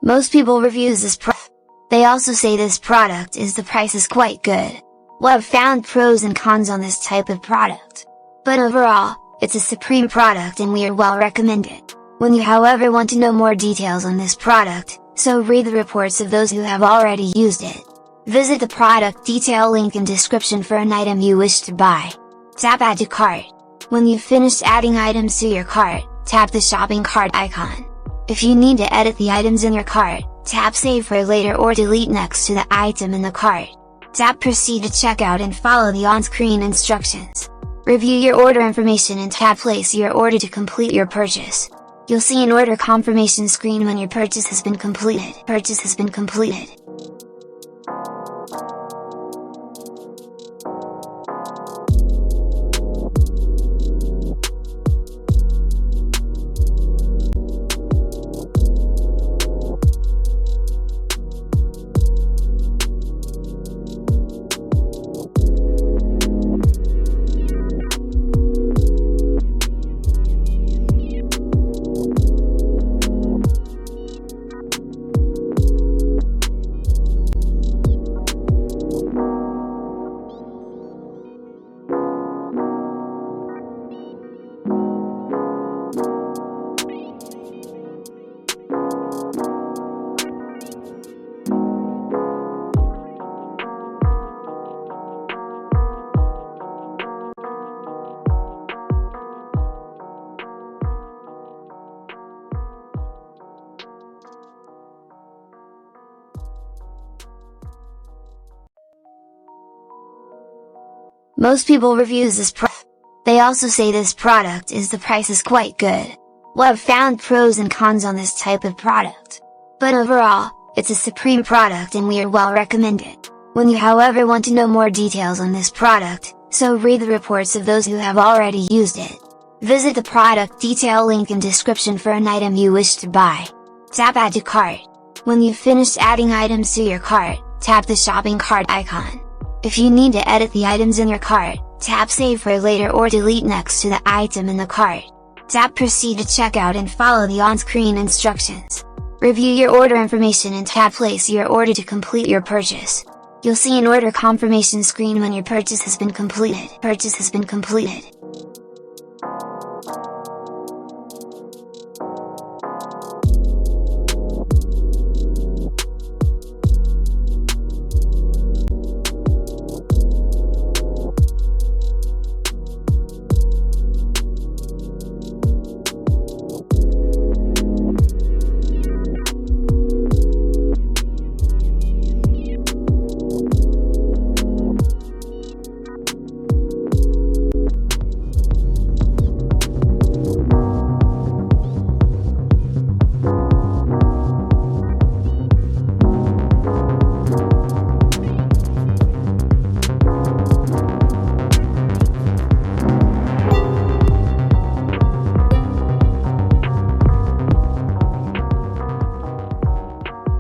Most people reviews this product. They also say this product is the price is quite good. Well, I've found pros and cons on this type of product. But overall, it's a supreme product and we are well recommend it. When you however want to know more details on this product, so read the reports of those who have already used it. Visit the product detail link in description for an item you wish to buy. Tap add to cart. When you've finished adding items to your cart, tap the shopping cart icon. If you need to edit the items in your cart, tap save for later or delete next to the item in the cart. Tap proceed to checkout and follow the on-screen instructions. Review your order information and tap place your order to complete your purchase. You'll see an order confirmation screen when your purchase has been completed. Most people reviews this product. They also say this product is the price is quite good. Well, I've found pros and cons on this type of product. But overall, it's a supreme product and we are well recommend it. When you however want to know more details on this product, so read the reports of those who have already used it. Visit the product detail link in description for an item you wish to buy. Tap add to cart. When you've finished adding items to your cart, tap the shopping cart icon. If you need to edit the items in your cart, tap save for later or delete next to the item in the cart. Tap proceed to checkout and follow the on-screen instructions. Review your order information and tap place your order to complete your purchase. You'll see an order confirmation screen when your purchase has been completed.